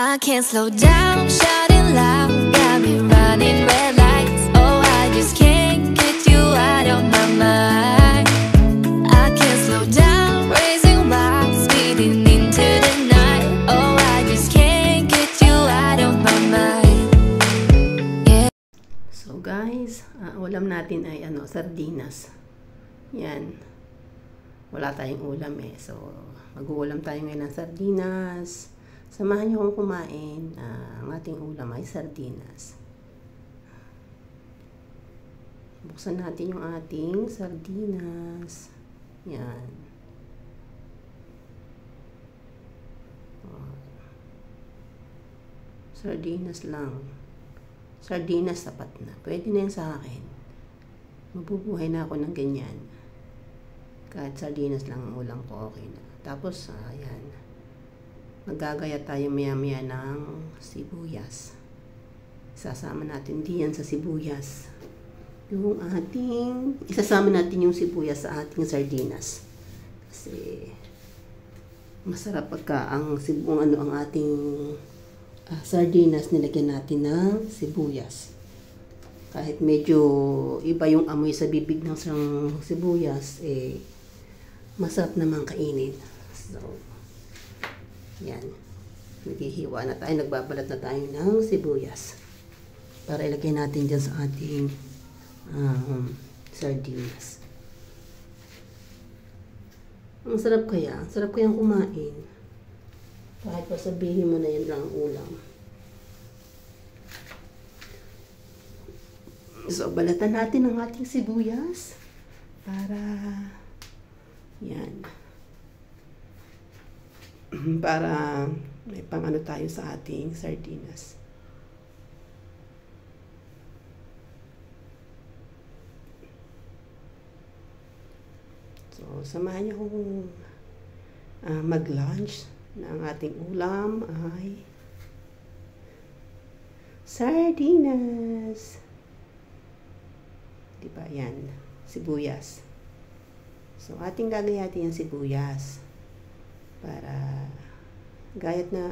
I can't slow down, shouting loud, got me running red lights. Oh, I just can't get you out of my mind. I can't slow down, raising my speeding into the night. Oh, I just can't get you out of my mind. Yeah. So guys, ulam natin ay sardinas. Yan. Wala tayong ulam eh. So, mag-uulam tayo ngayon ng sardinas. Samahan niyo akong kumain. Ang ating ulam ay sardinas. Buksan natin yung ating sardinas. Yan. Sardinas lang. Sardinas sapat na. Pwede na yan sa akin. Mabubuhay na ako ng ganyan. Kahit sardinas lang ang ulam ko, okay na. Tapos, ayan. Magagaya tayo maya-maya ng sibuyas. Isasama natin diyan sa sibuyas. Isasama natin yung sibuyas sa ating sardinas. Kasi, masarap pagka ang ating sardinas, nilagyan natin ng sibuyas. Kahit medyo iba yung amoy sa bibig ng sibuyas, masarap naman kainin. So, yan. Naghihiwa na tayo, nagbabalat na tayo ng sibuyas. Para ilagay natin dyan sa ating sardinas. Ang sarap kaya. Ang sarap kayang kumain. Kahit pa sabihin mo na yan lang ang ulam. So, balatan natin ang ating sibuyas. Para, yan. Para may pang-ano tayo sa ating sardinas. So, samahan niyo kung mag-lunch na ang ating ulam ay sardinas. Diba? Yan. Sibuyas. So, ating gagayatin yung sibuyas. Para gayat na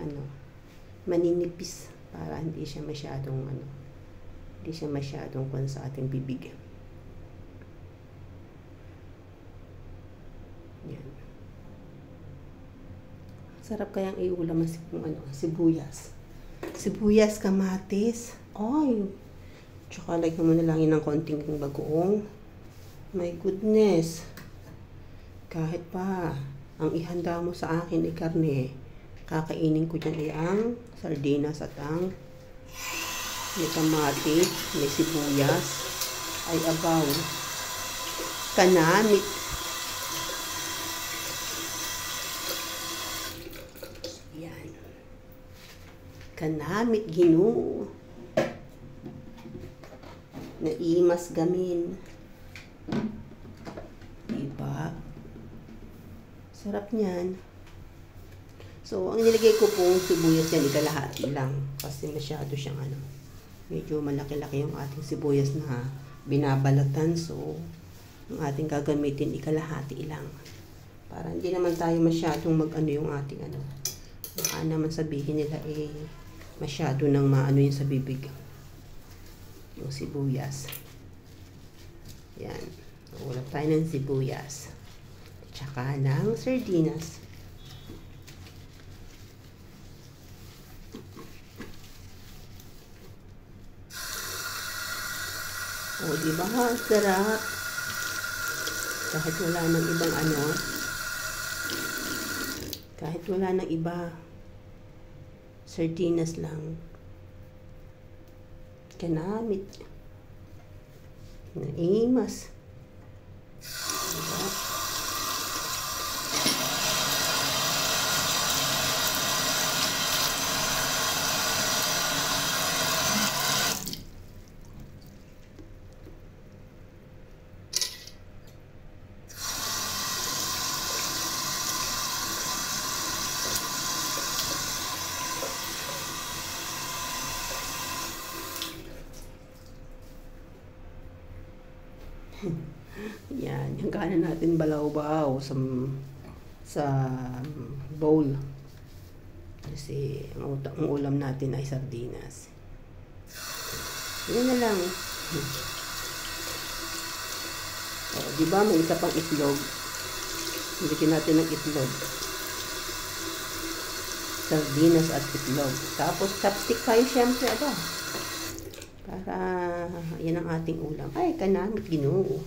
maninipis. Para hindi siya masyadong kung sa ating bibig. Yan. Sarap kayang iulam sibuyas. Sibuyas, kamatis. Ay, tsaka lagyan mo na lang yun ng konting bagoong. My goodness. Kahit pa ang ihanda mo sa akin ay karne, kakainin ko dyan ay ang sardinas at ang may kamatis, may sibuyas, ay abaw. Kanamit. Yan. Kanamit ginoo. Naimas gamin. Diba? Sarap niyan. So, ang nilagay ko pong sibuyas yan, ikalahati lang. Kasi masyado siyang medyo malaki-laki yung ating sibuyas na binabalatan. So, ang ating gagamitin, ikalahati lang. Para hindi naman tayo masyadong yung ating baka naman sabihin nila masyado nang yung sa bibig. Yung sibuyas. Yan. Ulap tayo ng sibuyas. Tsaka ng sardinas. O, diba? Sarap. Kahit wala nang ibang kahit wala nang iba, sardinas lang. Kanamit. Naimas. Diba? Yan, yung kanan natin balaw-baw sa bowl. Kasi ang ulam natin ay sardinas. Yan na lang. Di ba may isa pang itlog? Bigyan natin ng itlog. Sardinas at itlog. Tapos chopstick tayo syempre, para yan ang ating ulam. Ay, kanamit Ginoo.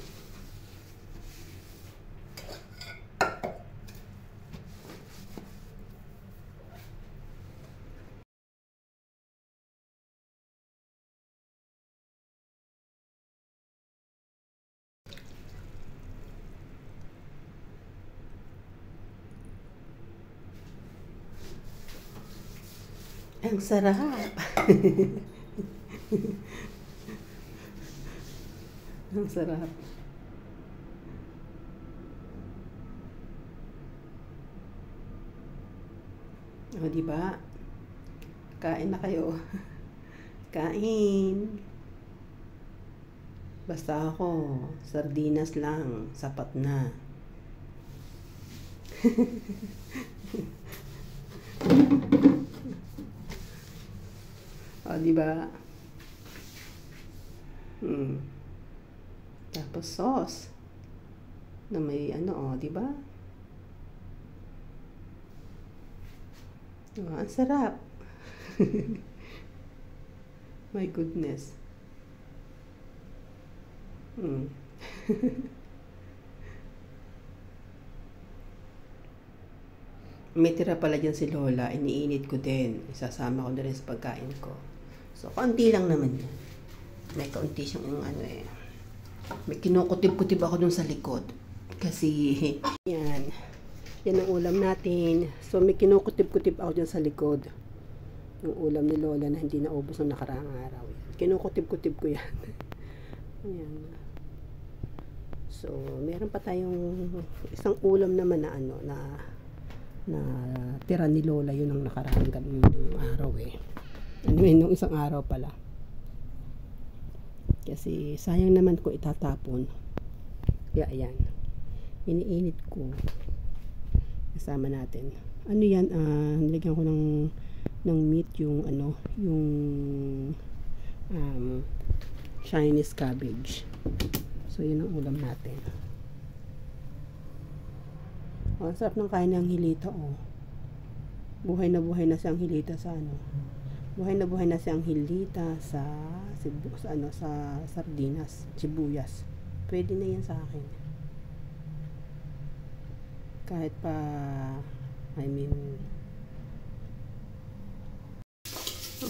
Ang sarap. Ang sarap. O, diba? Kain na kayo. Kain. Basta ako, sardinas lang, sapat na. O, diba? Tapos sauce na may diba? Ang sarap. My goodness. May tira pala dyan si Lola, iniinit ko din. Isasama ko na rin sa pagkain ko. So, kaunti lang naman yan. May kaunti siyang may kinukutib-kutib ako dun sa likod. Kasi, yan. Yan ang ulam natin. So, may kinukutib-kutib ako dyan sa likod. Yung ulam ni Lola na hindi naubos ng nakaraang araw. Kinukutib-kutib ko yan. Ayan. So, meron pa tayong isang ulam naman na na tira ni Lola, yun ang nakaraang araw nung isang araw pala. Kasi sayang naman ko itatapon. Kaya ayan, iniinit ko. Kasama natin. Ano yan, nilagyan ko ng meat, yung Chinese cabbage. So yun ang ulam natin. Ang sarap ng kain ng hilita, buhay na siyang hilita sa buhay na siyang hilita sa sardinas, sibuyas. Pwede na yan sa akin. Kahit pa,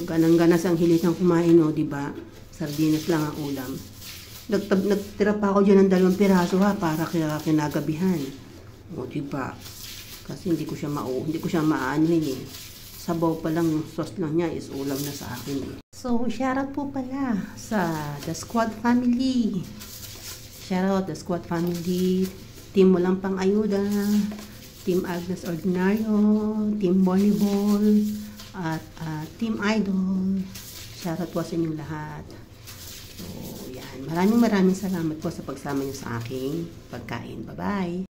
ganang-gana siyang hilitang kumain, diba? Sardinas lang ang ulam. Nagtira pa ako dyan ng 2 piraso, para kinagabihan. Diba? Kasi hindi ko siya maanuhin. Sabaw pa lang, yung sauce lang niya is ulam na sa akin. So, shoutout po pala sa The Squad Family. Shoutout The Squad Family. Team Walang Pang-Ayuda, Team Agnes Ordinario, Team Volleyball, at Team Idol. Shoutout po sa inyong lahat. So, yan. Maraming salamat po sa pagsama niyo sa aking pagkain. Bye-bye!